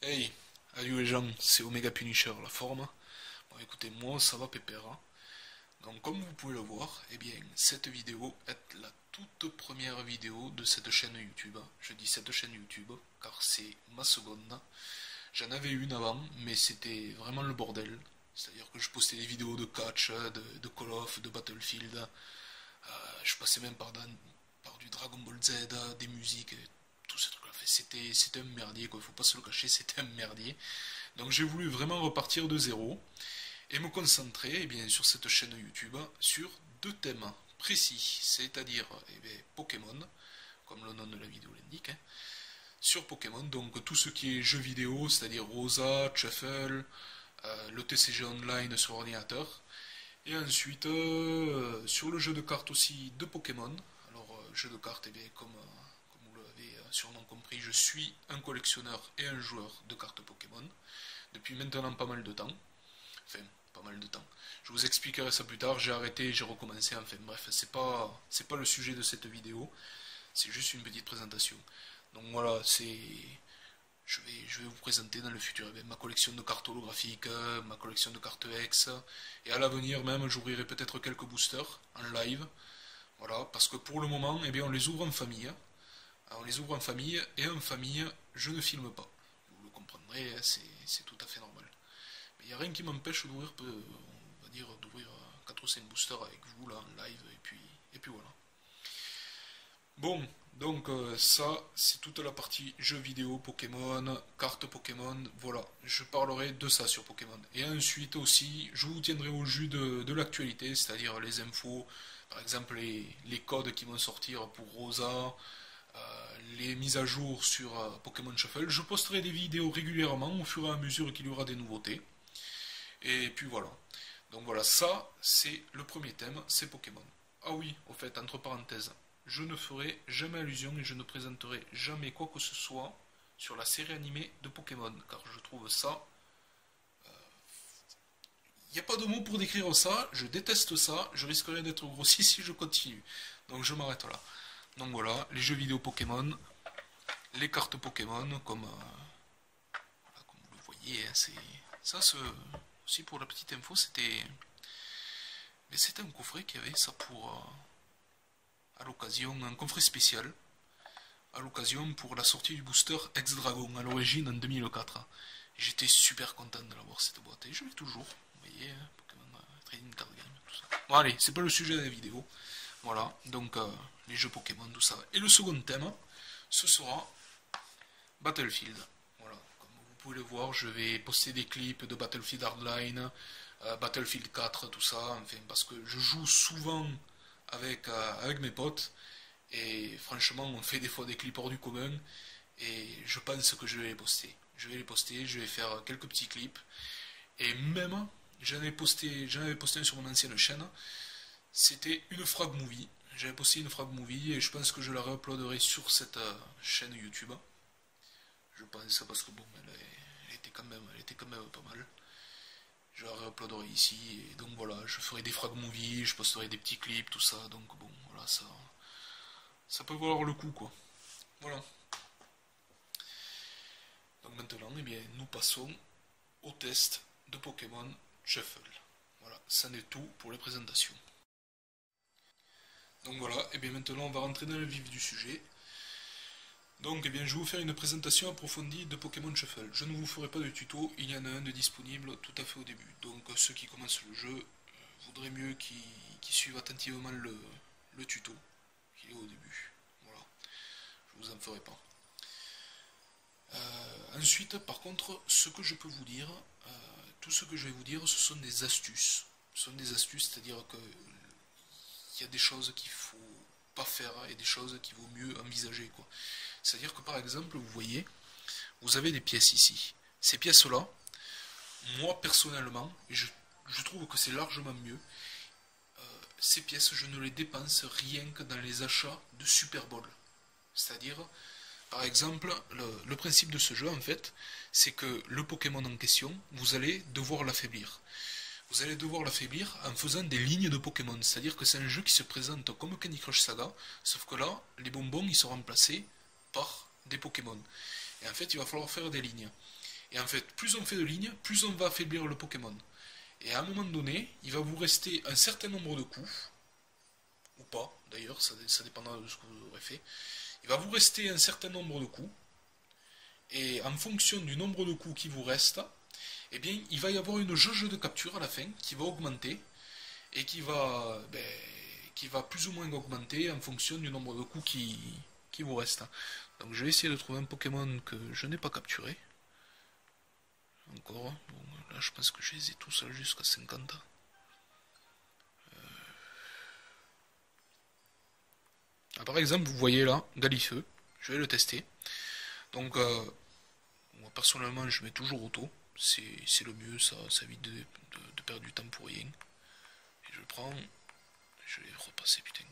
Hey, salut les gens, c'est Omega Punisher, la forme. Bon écoutez, moi ça va pépère, hein. Donc comme vous pouvez le voir, eh bien cette vidéo est la toute première vidéo de cette chaîne YouTube. Je dis cette chaîne YouTube car c'est ma seconde. J'en avais une avant, mais c'était vraiment le bordel. C'est-à-dire que je postais des vidéos de catch, de Call of, de Battlefield. Je passais même par du Dragon Ball Z, des musiques, tout ce truc-là. C'était un merdier, quoi. Faut pas se le cacher, c'était un merdier. Donc j'ai voulu vraiment repartir de zéro et me concentrer eh bien, sur cette chaîne YouTube sur deux thèmes précis, c'est-à-dire Pokémon, comme le nom de la vidéo l'indique, hein, sur Pokémon, donc tout ce qui est jeux vidéo, c'est-à-dire Rosa, Shuffle, le TCG Online sur ordinateur, et ensuite sur le jeu de cartes aussi de Pokémon. Alors jeu de cartes, eh bien, comme vous l'avez sûrement compris, je suis un collectionneur et un joueur de cartes Pokémon depuis maintenant pas mal de temps. Enfin, pas mal de temps. Je vous expliquerai ça plus tard, j'ai arrêté, j'ai recommencé, enfin bref, c'est pas le sujet de cette vidéo, c'est juste une petite présentation. Donc voilà, je vais vous présenter dans le futur ma collection de cartes holographiques, ma collection de cartes X, et à l'avenir même j'ouvrirai peut-être quelques boosters en live, voilà, parce que pour le moment, eh bien, on les ouvre en famille, hein. On les ouvre en famille, et en famille, je ne filme pas. Vous le comprendrez, hein, c'est tout à fait normal. Il n'y a rien qui m'empêche d'ouvrir, on va dire, d'ouvrir 4 ou 5 boosters avec vous là en live et puis voilà. Bon, donc ça c'est toute la partie jeux vidéo Pokémon, cartes Pokémon, voilà, je parlerai de ça sur Pokémon. Et ensuite aussi, je vous tiendrai au jus de l'actualité, c'est-à-dire les infos, par exemple les codes qui vont sortir pour Rosa, les mises à jour sur Pokémon Shuffle. Je posterai des vidéos régulièrement au fur et à mesure qu'il y aura des nouveautés. Et puis voilà. Donc voilà, ça c'est le premier thème, c'est Pokémon. Ah oui, au fait, entre parenthèses, je ne ferai jamais allusion et je ne présenterai jamais quoi que ce soit sur la série animée de Pokémon, car je trouve ça... Il n'y a pas de mots pour décrire ça, je déteste ça, je risquerais d'être grossi si je continue. Donc je m'arrête là. Donc voilà, les jeux vidéo Pokémon, les cartes Pokémon, comme vous le voyez, hein, c'est... Ça, aussi pour la petite info, c'était un coffret qui avait ça pour à l'occasion, un coffret spécial à l'occasion pour la sortie du booster Ex-Dragon à l'origine en 2004. J'étais super content de l'avoir cette boîte et je l'ai toujours. Vous voyez, Pokémon Trading Card Game, tout ça. Bon allez, c'est pas le sujet de la vidéo. Voilà, donc les jeux Pokémon, tout ça. Et le second thème, ce sera Battlefield. Voilà, comme vous pouvez le voir, je vais poster des clips de Battlefield Hardline, Battlefield 4, tout ça, enfin, parce que je joue souvent avec mes potes, et franchement, on fait des fois des clips hors du commun, et je pense que je vais les poster. Je vais les poster, je vais faire quelques petits clips, et même, j'en avais posté un sur mon ancienne chaîne, c'était une frag movie. J'avais posté une frag movie, et je pense que je la réuploaderai sur cette chaîne YouTube. Je pense parce que bon, elle était quand même pas mal. Je la réuploaderai ici, et donc voilà, je ferai des frag movies, je posterai des petits clips, tout ça, donc bon, voilà, ça peut valoir le coup, quoi. Voilà. Donc maintenant, eh bien, nous passons au test de Pokémon Shuffle. Voilà, ça n'est tout pour les présentations. Donc voilà, et bien maintenant on va rentrer dans le vif du sujet. Donc eh bien, je vais vous faire une présentation approfondie de Pokémon Shuffle. Je ne vous ferai pas de tuto, il y en a un de disponible tout à fait au début. Donc ceux qui commencent le jeu voudraient mieux qu'ils suivent attentivement le tuto qui est au début. Voilà, je vous en ferai pas. Ensuite, par contre, ce que je peux vous dire, tout ce que je vais vous dire, ce sont des astuces. Ce sont des astuces, c'est-à-dire qu'il y a des choses qu'il faut pas faire et des choses qu'il vaut mieux envisager, quoi. C'est-à-dire que par exemple, vous voyez, vous avez des pièces ici. Ces pièces-là, moi personnellement, je trouve que c'est largement mieux. Ces pièces, je ne les dépense rien que dans les achats de Super Bowl. C'est-à-dire, par exemple, le principe de ce jeu, en fait, c'est que le Pokémon en question, vous allez devoir l'affaiblir. Vous allez devoir l'affaiblir en faisant des lignes de Pokémon. C'est-à-dire que c'est un jeu qui se présente comme Candy Crush Saga, sauf que là, les bonbons, ils sont remplacés par des Pokémon. Et en fait, il va falloir faire des lignes. Et en fait, plus on fait de lignes, plus on va affaiblir le Pokémon. Et à un moment donné, il va vous rester un certain nombre de coups, ou pas d'ailleurs, ça dépendra de ce que vous aurez fait. Il va vous rester un certain nombre de coups, et en fonction du nombre de coups qui vous reste, eh bien, il va y avoir une jauge de capture à la fin qui va augmenter, et qui va plus ou moins augmenter en fonction du nombre de coups qui vous reste. Donc je vais essayer de trouver un Pokémon que je n'ai pas capturé. Encore, bon, là je pense que je les ai tous jusqu'à 50. Ah, par exemple, vous voyez là, Galifeu, je vais le tester. Donc, moi personnellement, je mets toujours auto, c'est le mieux, ça évite de perdre du temps pour rien. Et je le prends, je vais repasser, putain,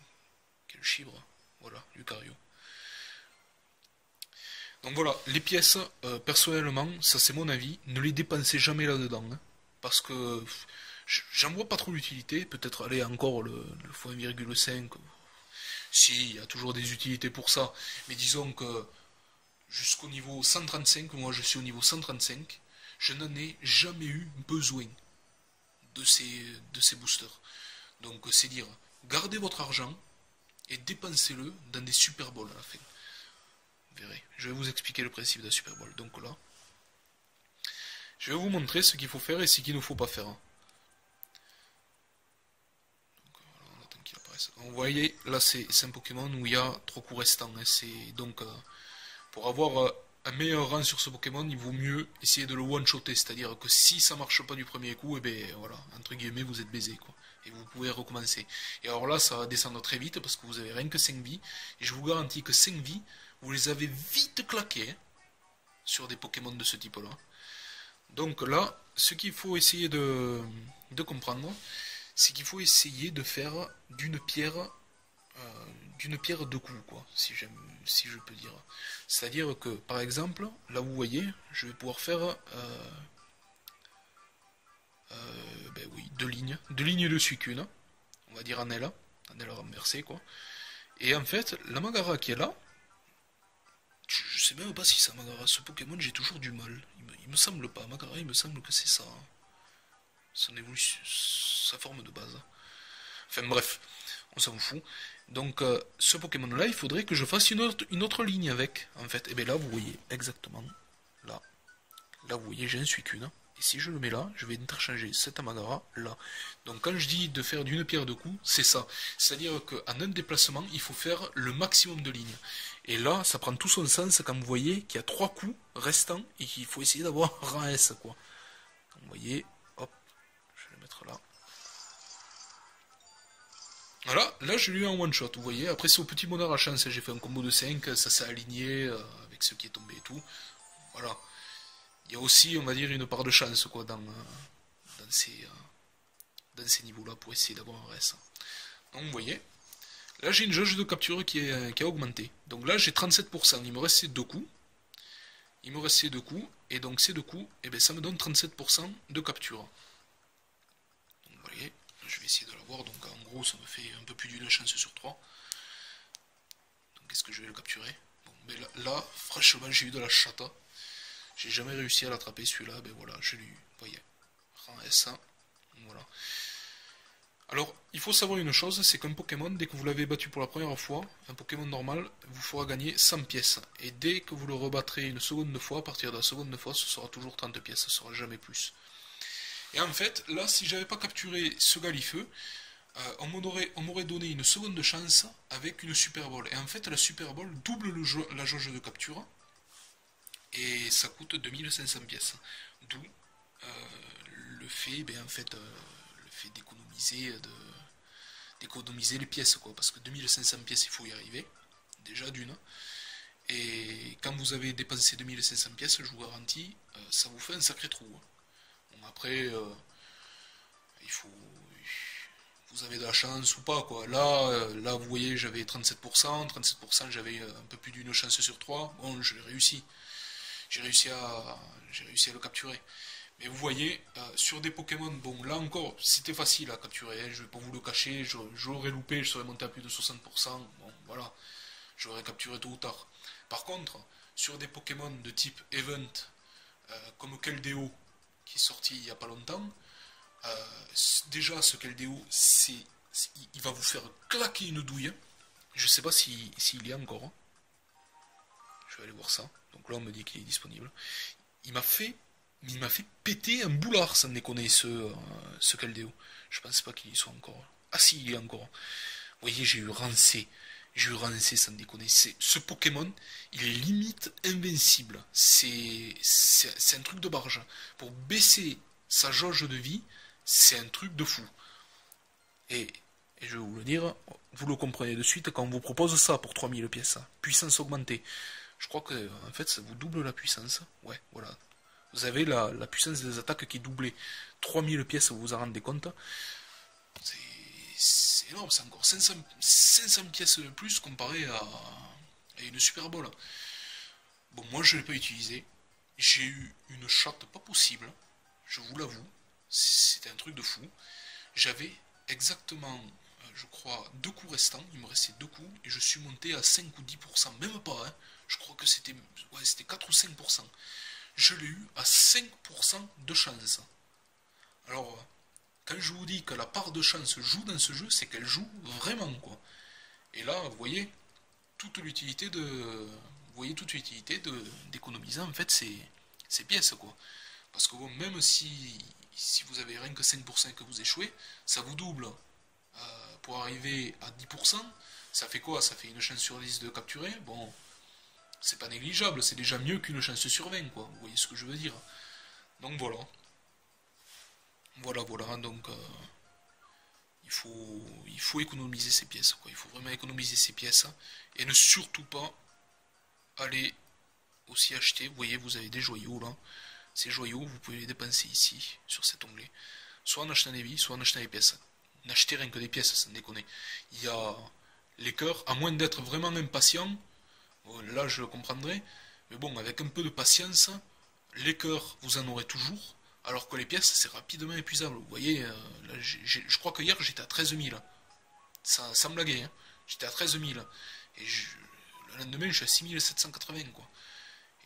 quel chibre, voilà, Lucario. Donc voilà, les pièces, personnellement, ça c'est mon avis, ne les dépensez jamais là-dedans, hein, parce que j'en vois pas trop l'utilité, peut-être aller encore le x1,5, si, il y a toujours des utilités pour ça, mais disons que jusqu'au niveau 135, moi je suis au niveau 135, je n'en ai jamais eu besoin de ces boosters. Donc c'est dire, gardez votre argent et dépensez-le dans des Super Balls à la fin. Vous verrez, je vais vous expliquer le principe d'un Super Ball. Donc là, je vais vous montrer ce qu'il faut faire et ce qu'il ne faut pas faire. Donc, voilà, on attend qu'il apparaisse. Vous voyez, là c'est un Pokémon où il y a 3 coups restants. Hein. C'est donc pour avoir un meilleur rang sur ce Pokémon, il vaut mieux essayer de le one-shotter, c'est-à-dire que si ça marche pas du premier coup, et bien voilà, entre guillemets, vous êtes baisé, quoi. Et vous pouvez recommencer. Et alors là, ça va descendre très vite parce que vous avez rien que 5 vies, et je vous garantis que 5 vies, vous les avez vite claquées, hein, sur des Pokémon de ce type-là. Donc là, ce qu'il faut essayer de comprendre, c'est qu'il faut essayer de faire d'une pierre deux coups, quoi, si je peux dire. C'est-à-dire que, par exemple, là vous voyez, je vais pouvoir faire ben oui, deux lignes de Suicune, on va dire en L renversée, quoi. Et en fait, la Magara qui est là, je sais même pas si c'est Magara, ce Pokémon, j'ai toujours du mal. Il me semble pas, Magara, il me semble que c'est ça. Hein. Son évolution, sa forme de base. Enfin bref, on s'en fout. Donc ce Pokémon là, il faudrait que je fasse une autre ligne avec, en fait. Et bien là, vous voyez exactement, là vous voyez, j'ai un Suicune. Et si je le mets là, je vais interchanger cet Amagara là. Donc quand je dis de faire d'une pierre deux coups, c'est ça. C'est-à-dire qu'en un déplacement, il faut faire le maximum de lignes. Et là, ça prend tout son sens quand vous voyez qu'il y a 3 coups restants et qu'il faut essayer d'avoir rang S, quoi. Donc, vous voyez, hop, je vais le mettre là. Voilà, là je l'ai eu en one shot, vous voyez. Après c'est au petit bonheur à chance, j'ai fait un combo de 5, ça s'est aligné avec ce qui est tombé et tout. Voilà. Il y a aussi, on va dire, une part de chance, quoi, dans ces niveaux-là pour essayer d'avoir un RS. Donc vous voyez, là j'ai une jauge de capture qui a augmenté. Donc là j'ai 37%, il me reste ces 2 coups. Et donc ces 2 coups, eh ben, ça me donne 37% de capture. Donc vous voyez, je vais essayer de l'avoir, donc en gros ça me fait un peu plus d'une chance sur 3. Donc est-ce que je vais le capturer? Bon, mais là franchement j'ai eu de la chata. J'ai jamais réussi à l'attraper celui-là, ben voilà, je l'ai eu, vous voyez, rang S1, voilà. Alors, il faut savoir une chose, c'est qu'un Pokémon, dès que vous l'avez battu pour la première fois, un Pokémon normal vous fera gagner 100 pièces. Et dès que vous le rebattrez une seconde fois, à partir de la seconde fois, ce sera toujours 30 pièces, ce sera jamais plus. Et en fait, là, si j'avais pas capturé ce Galifeu, on m'aurait donné une seconde chance avec une Super Ball. Et en fait, la Super Ball double la jauge de capture. Et ça coûte 2500 pièces. D'où le fait, ben, en fait, le fait d'économiser les pièces, quoi. Parce que 2500 pièces, il faut y arriver. Déjà d'une. Et quand vous avez dépensé 2500 pièces, je vous garantis, ça vous fait un sacré trou. Bon, après, vous avez de la chance ou pas, quoi. Là vous voyez, j'avais 37%, j'avais un peu plus d'une chance sur 3. Bon, je l'ai réussi. J'ai réussi à le capturer. Mais vous voyez, sur des Pokémon, bon, là encore, c'était facile à capturer, hein, je vais pas vous le cacher, je l'aurais loupé, je serais monté à plus de 60%, bon, voilà, j'aurais capturé tôt ou tard. Par contre, sur des Pokémon de type Event, comme Keldeo, qui est sorti il n'y a pas longtemps. Déjà, ce Keldeo, il va vous faire claquer une douille. Je sais pas s'il y a encore, hein. Je vais aller voir ça. Donc là, on me dit qu'il est disponible. Il m'a fait péter un boulard, sans déconner, ce Keldeo. Je pense pas qu'il y soit encore. Ah si, il y est encore. Vous voyez, j'ai eu Rancé. J'ai eu Rancé, sans déconner. Ce Pokémon, il est limite invincible. C'est un truc de barge. Pour baisser sa jauge de vie, c'est un truc de fou. Et je vais vous le dire, vous le comprenez de suite quand on vous propose ça pour 3000 pièces. Puissance augmentée. Je crois que en fait ça vous double la puissance. Ouais, voilà. Vous avez la puissance des attaques qui est doublée. 3000 pièces, vous vous en rendez compte. C'est énorme, c'est encore 500 pièces de plus comparé à une Super Bowl. Bon, moi je ne l'ai pas utilisé. J'ai eu une chatte pas possible. Je vous l'avoue. C'était un truc de fou. J'avais exactement, je crois, 2 coups restants. Il me restait 2 coups. Et je suis monté à 5 ou 10%. Même pas, hein. Je crois que c'était 4 ou 5%. Je l'ai eu à 5% de chance. Alors, quand je vous dis que la part de chance joue dans ce jeu, c'est qu'elle joue vraiment, quoi. Et là, vous voyez toute l'utilité d'économiser en fait ces pièces, quoi. Parce que bon, même si vous avez rien que 5% que vous échouez, ça vous double pour arriver à 10%. Ça fait quoi? Ça fait une chance sur 10 de capturer. Bon, c'est pas négligeable, c'est déjà mieux qu'une chance sur 20, quoi. Vous voyez ce que je veux dire? Donc voilà. Voilà, donc il faut économiser ces pièces, quoi. Il faut vraiment économiser ces pièces et ne surtout pas aller aussi acheter. Vous voyez, vous avez des joyaux là. Ces joyaux, vous pouvez les dépenser ici, sur cet onglet. Soit en achetant des vies, soit en achetant des pièces. N'achetez rien que des pièces, sans déconner. Il y a les cœurs, à moins d'être vraiment impatient, là je le comprendrai, mais bon, avec un peu de patience, les cœurs, vous en aurez toujours, alors que les pièces, c'est rapidement épuisable. Vous voyez, là, je crois que hier, j'étais à 13 000. Sans blaguer, hein. J'étais à 13 000. Et le lendemain, je suis à 6780, quoi.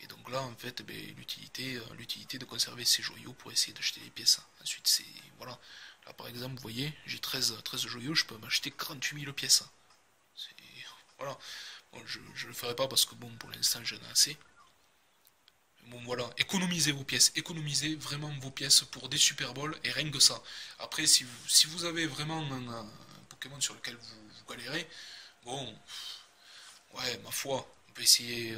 Et donc là, en fait, ben, l'utilité de conserver ces joyaux pour essayer d'acheter des pièces. Ensuite, c'est... Voilà. Là, par exemple, vous voyez, j'ai 13 joyaux, je peux m'acheter 48 000 pièces. Voilà. Bon, je ne le ferai pas parce que, bon, pour l'instant, j'en ai assez. Bon, voilà. Économisez vos pièces. Économisez vraiment vos pièces pour des Super Bowls et rien que ça. Après, si vous avez vraiment un Pokémon sur lequel vous galérez, bon, ouais, ma foi, on peut essayer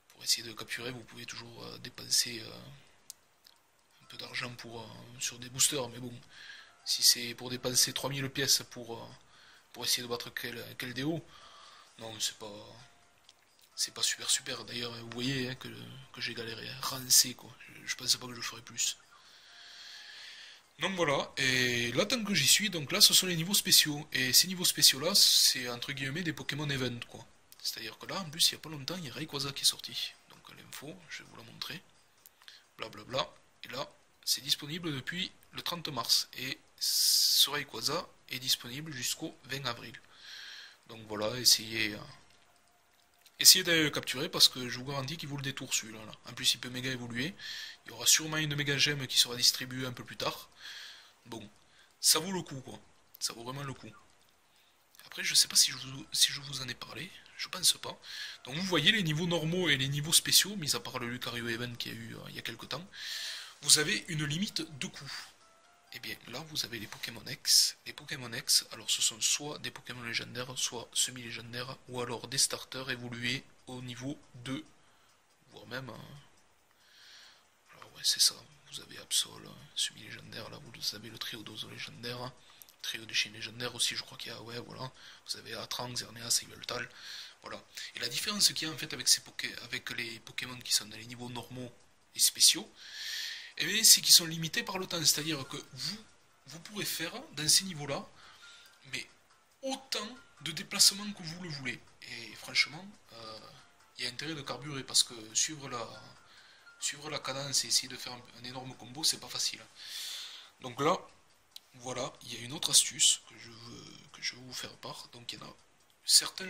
pour essayer de capturer, vous pouvez toujours dépenser un peu d'argent sur des boosters, mais bon, si c'est pour dépenser 3000 pièces pour essayer de battre Keldeo, non, c'est pas super. D'ailleurs, vous voyez hein, que j'ai galéré, rancé quoi. Je pensais pas que je ferais plus. Donc voilà, et là tant que j'y suis, donc là ce sont les niveaux spéciaux. Et ces niveaux spéciaux là, c'est entre guillemets des Pokémon Event quoi. C'est-à-dire que là, en plus, il n'y a pas longtemps, il y a Rayquaza qui est sorti. Donc l'info, je vais vous la montrer. Blablabla. Et là, c'est disponible depuis le 30 mars. Et ce Rayquaza est disponible jusqu'au 20 avril. Donc voilà, essayez d'aller le capturer parce que je vous garantis qu'il vaut le détour celui-là. En plus, il peut méga évoluer. Il y aura sûrement une méga gemme qui sera distribuée un peu plus tard. Bon, ça vaut le coup quoi. Ça vaut vraiment le coup. Après, je sais pas si je vous en ai parlé. Je pense pas. Donc vous voyez les niveaux normaux et les niveaux spéciaux, mis à part le Lucario Event qu'il y a eu il y a quelques temps. Vous avez une limite de coût. Et bien là, vous avez les Pokémon X. Les Pokémon X, alors ce sont soit des Pokémon légendaires, soit semi-légendaires, ou alors des starters évolués au niveau 2. Voire même... Alors ouais, c'est ça. Vous avez Absol, semi-légendaire, là vous avez le Triodos légendaire. Trio de Chine légendaire aussi, je crois qu'il y a, ouais, voilà. Vous avez Atrang, Xerneas et Yveltal. Voilà. Et la différence qu'il y a en fait avec les Pokémon qui sont dans les niveaux normaux et spéciaux, eh bien, c'est qu'ils sont limités par le temps. C'est-à-dire que vous pourrez faire dans ces niveaux-là, mais autant de déplacements que vous le voulez. Et franchement, il y a intérêt de carburer parce que suivre la cadence et essayer de faire un énorme combo, c'est pas facile. Donc là, voilà, il y a une autre astuce que je veux vous faire part. Donc il y en a certains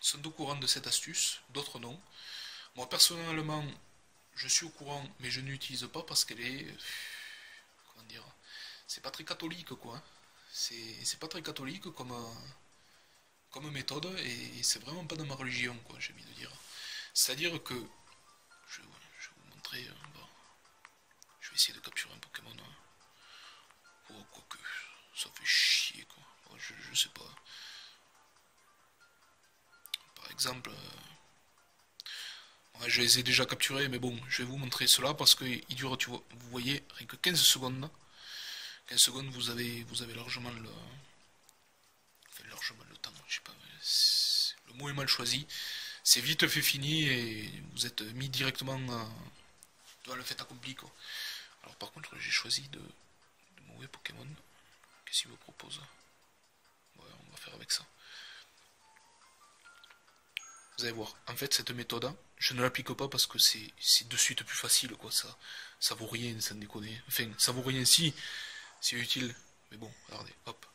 sont au courant de cette astuce, d'autres non. Moi personnellement, je suis au courant, mais je n'utilise pas parce qu'elle est, comment dire, c'est pas très catholique quoi. C'est pas très catholique comme méthode et c'est vraiment pas dans ma religion quoi, j'ai envie de dire. C'est-à-dire que, je vais vous montrer, bon, je vais essayer de capturer un Pokémon. Oh, quoique, ça fait chier quoi. Oh, je sais pas. Par exemple, ouais, je les ai déjà capturés, mais bon, je vais vous montrer cela parce qu'il dure, tu vois, vous voyez, rien que 15 secondes. 15 secondes, vous avez largement le. Enfin, largement le temps, je sais pas. Le mot est mal choisi. C'est vite fait fini et vous êtes mis directement dans le fait accompli quoi. Alors par contre, j'ai choisi de mauvais Pokémon. Qu'est-ce qu'il me propose? Ouais, on va faire avec ça. Vous allez voir, en fait cette méthode, je ne l'applique pas parce que c'est de suite plus facile quoi, ça vaut rien sans déconner. Enfin, ça vaut rien si c'est utile, mais bon, regardez, hop.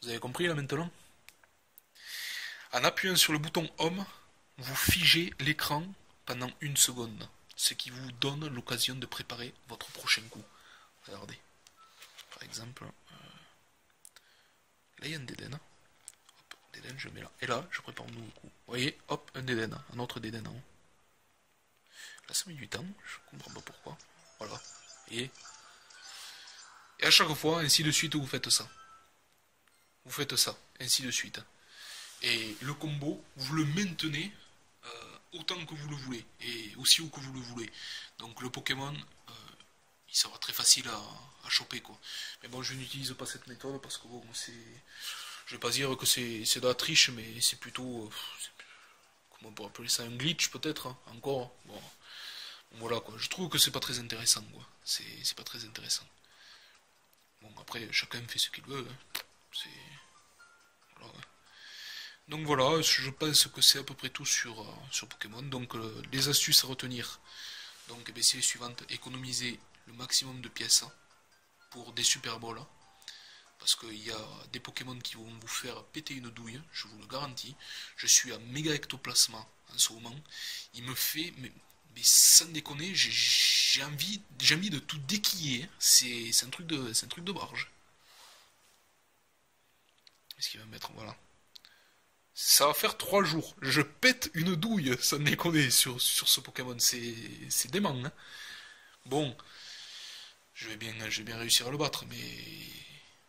Vous avez compris là maintenant? En appuyant sur le bouton Home, vous figez l'écran pendant 1 seconde, ce qui vous donne l'occasion de préparer votre prochain coup. Regardez, par exemple, là il y a un Dédenne. Dédenne, je le mets là. Et là, je prépare un nouveau coup. Vous voyez, hop, un Dédenne, un autre Dédenne en haut. Là, ça met du temps, je comprends pas pourquoi. Voilà. Et à chaque fois, ainsi de suite, vous faites ça. Vous faites ça, ainsi de suite. Et le combo, vous le maintenez autant que vous le voulez, et aussi haut que vous le voulez. Donc le Pokémon, il sera très facile à choper, quoi. Mais bon, je n'utilise pas cette méthode parce que bon, c'est... Je vais pas dire que c'est de la triche, mais c'est plutôt... comment on pourrait appeler ça? Un glitch, peut-être, hein, encore. Bon, voilà, quoi. Je trouve que c'est pas très intéressant, quoi. C'est pas très intéressant. Bon, après, chacun fait ce qu'il veut. Hein. C'est... Voilà, ouais. Donc voilà, je pense que c'est à peu près tout sur Pokémon. Donc les astuces à retenir. Donc c'est les suivantes. Économiser le maximum de pièces pour des Super Balls. Parce qu'il y a des Pokémon qui vont vous faire péter une douille, je vous le garantis. Je suis à méga ectoplasma en ce moment. Il me fait, mais sans déconner, j'ai envie de tout déquiller. C'est un truc de barge. Qu'est-ce qu'il va me mettre? Voilà. Ça va faire 3 jours. Je pète une douille, sans déconner, sur ce Pokémon. C'est dément. Hein. Bon, je vais bien réussir à le battre, mais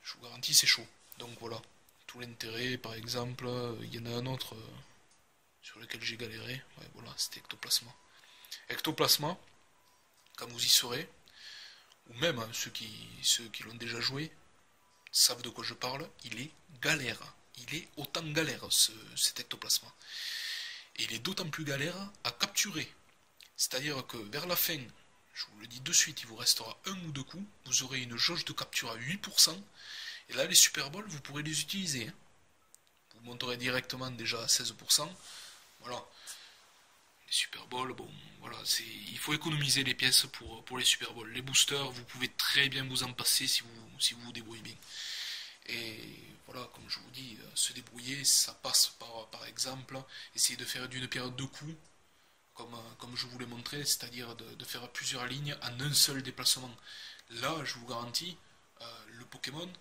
je vous garantis, c'est chaud. Donc voilà. Tout l'intérêt, par exemple, il y en a un autre sur lequel j'ai galéré. Ouais, voilà, c'était Ectoplasma. Ectoplasma, quand vous y serez, ou même hein, ceux qui l'ont déjà joué, savent de quoi je parle, il est galère. Il est autant galère, cet ectoplasma. Et il est d'autant plus galère à capturer. C'est-à-dire que vers la fin, je vous le dis de suite, il vous restera 1 ou 2 coups, vous aurez une jauge de capture à 8%, et là les Super Balls, vous pourrez les utiliser. Hein. Vous monterez directement déjà à 16%. Voilà. Les Super Balls, bon, voilà, il faut économiser les pièces pour les Super Balls. Les boosters, vous pouvez très bien vous en passer si vous débrouillez bien. Et voilà, comme je vous dis, se débrouiller, ça passe par exemple, essayer de faire d'une pierre 2 coups, comme je vous l'ai montré, c'est-à-dire de faire plusieurs lignes en un seul déplacement. Là, je vous garantis, le Pokémon,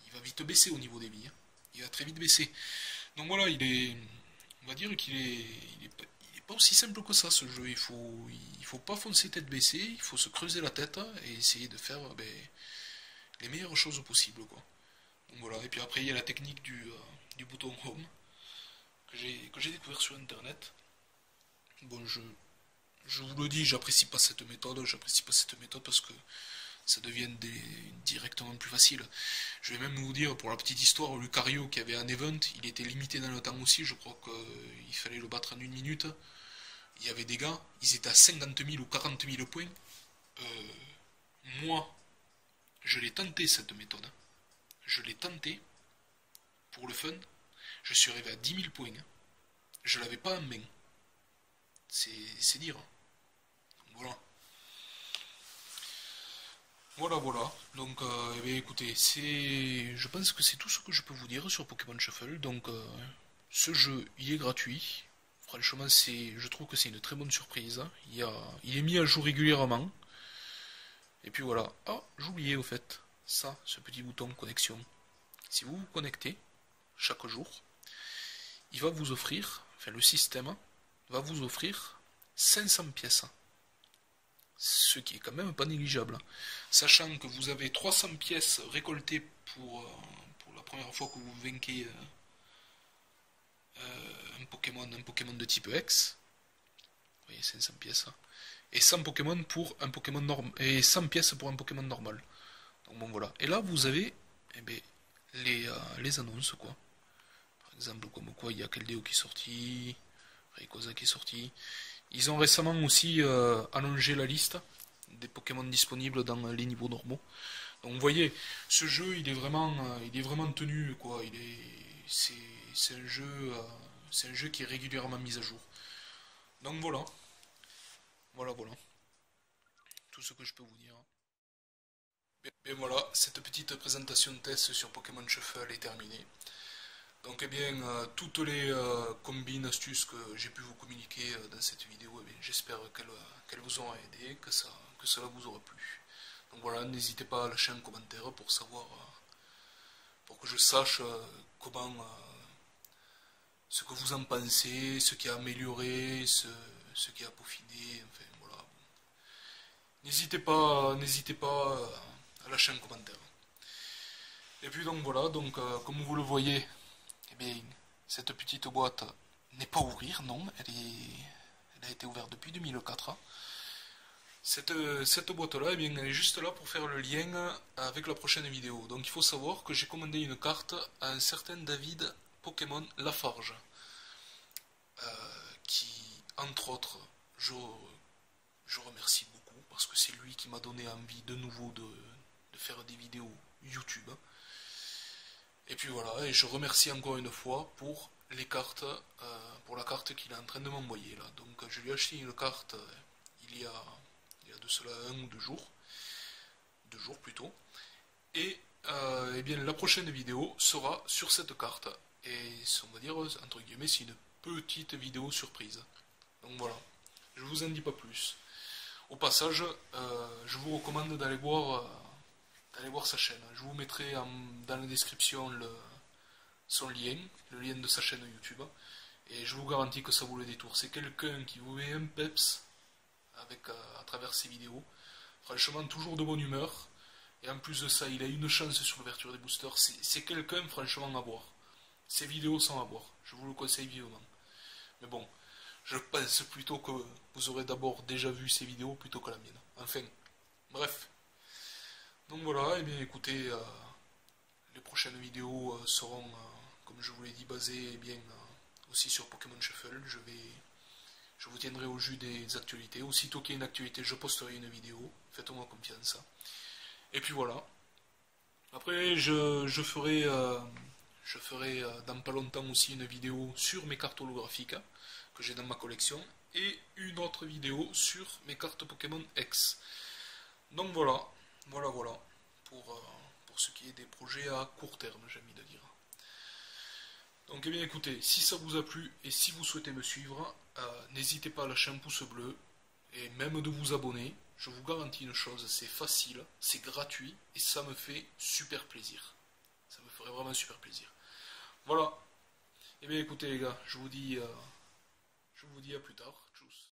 il va vite baisser au niveau des billes. Hein. Il va très vite baisser. Donc voilà, on va dire qu'il est pas aussi simple que ça ce jeu. Il faut pas foncer tête baissée, il faut se creuser la tête et essayer de faire les meilleures choses possibles quoi. Donc voilà, et puis après il y a la technique du bouton home que j'ai découvert sur internet. Bon je vous le dis, j'apprécie pas cette méthode parce que ça devient directement plus facile. Je vais même vous dire, pour la petite histoire, Lucario qui avait un event, il était limité dans le temps aussi, je crois qu'il fallait le battre en 1 minute. Il y avait des gars, ils étaient à 50 000 ou 40 000 points. Moi, je l'ai tenté cette méthode. Je l'ai tenté pour le fun. Je suis arrivé à 10 000 points. Je l'avais pas en main. C'est dire. Voilà. Voilà. Donc, écoutez, je pense que c'est tout ce que je peux vous dire sur Pokémon Shuffle. Donc, ce jeu, il est gratuit. Franchement, je trouve que c'est une très bonne surprise. Il est mis à jour régulièrement. Et puis voilà. Ah, j'oubliais au fait. Ça, ce petit bouton connexion. Si vous vous connectez chaque jour, il va vous offrir, enfin le système va vous offrir 500 pièces. Ce qui est quand même pas négligeable. Sachant que vous avez 300 pièces récoltées pour la première fois que vous vainquez un Pokémon de type X. Vous voyez, 500 pièces. Et 100 Pokémon pour un Pokémon normal. Et 100 pièces pour un Pokémon normal. Donc bon voilà. Et là vous avez les annonces quoi. Par exemple comme quoi il y a Keldeo qui est sorti, Rayquaza qui est sorti. Ils ont récemment aussi allongé la liste des Pokémon disponibles dans les niveaux normaux. Donc vous voyez, ce jeu il est vraiment tenu quoi. C'est un jeu qui est régulièrement mis à jour. Donc voilà, voilà. Tout ce que je peux vous dire. Et voilà, cette petite présentation de test sur Pokémon Shuffle est terminée. Donc toutes les combines, astuces que j'ai pu vous communiquer dans cette vidéo, j'espère qu'elles vous auront aidé, que cela vous aura plu. Donc voilà, n'hésitez pas à lâcher un commentaire pour savoir, pour que je sache comment, ce que vous en pensez, ce qui a amélioré, ce qui a peaufiné, enfin voilà. N'hésitez pas à lâcher un commentaire. Et puis donc voilà, comme vous le voyez, cette petite boîte n'est pas à ouvrir, non, elle a été ouverte depuis 2004. Cette boîte-là, elle est juste là pour faire le lien avec la prochaine vidéo. Donc il faut savoir que j'ai commandé une carte à un certain David Pokémon Lafarge, qui, entre autres, je remercie beaucoup, parce que c'est lui qui m'a donné envie de nouveau de faire des vidéos YouTube. Et puis voilà, et je remercie encore une fois pour les cartes, pour la carte qu'il est en train de m'envoyer là. Donc je lui ai acheté une carte il y a de cela 2 jours plutôt. Et la prochaine vidéo sera sur cette carte. Et on va dire, entre guillemets, c'est une petite vidéo surprise. Donc voilà, je vous en dis pas plus. Au passage, je vous recommande d'aller voir sa chaîne. Je vous mettrai dans la description son lien, le lien de sa chaîne YouTube. Et je vous garantis que ça vaut le détour. C'est quelqu'un qui vous met un peps à travers ses vidéos. Franchement, toujours de bonne humeur. Et en plus de ça, il a une chance sur l'ouverture des boosters. C'est quelqu'un, franchement, à voir. Ses vidéos sont à voir. Je vous le conseille vivement. Mais bon, je pense plutôt que vous aurez d'abord déjà vu ses vidéos plutôt que la mienne. Enfin, bref. Donc voilà, et bien écoutez, les prochaines vidéos seront, comme je vous l'ai dit, basées aussi sur Pokémon Shuffle. Je vous tiendrai au jus des actualités. Aussitôt qu'il y a une actualité, je posterai une vidéo. Faites-moi confiance. Et puis voilà. Après, je ferai dans pas longtemps aussi une vidéo sur mes cartes holographiques que j'ai dans ma collection. Et une autre vidéo sur mes cartes Pokémon X. Donc voilà. Voilà. Pour ce qui est des projets à court terme, j'ai envie de dire. Donc écoutez, si ça vous a plu et si vous souhaitez me suivre, n'hésitez pas à lâcher un pouce bleu et même de vous abonner. Je vous garantis une chose, c'est facile, c'est gratuit et ça me fait super plaisir. Ça me ferait vraiment super plaisir. Voilà. Et écoutez les gars, je vous dis à plus tard. Tchuss.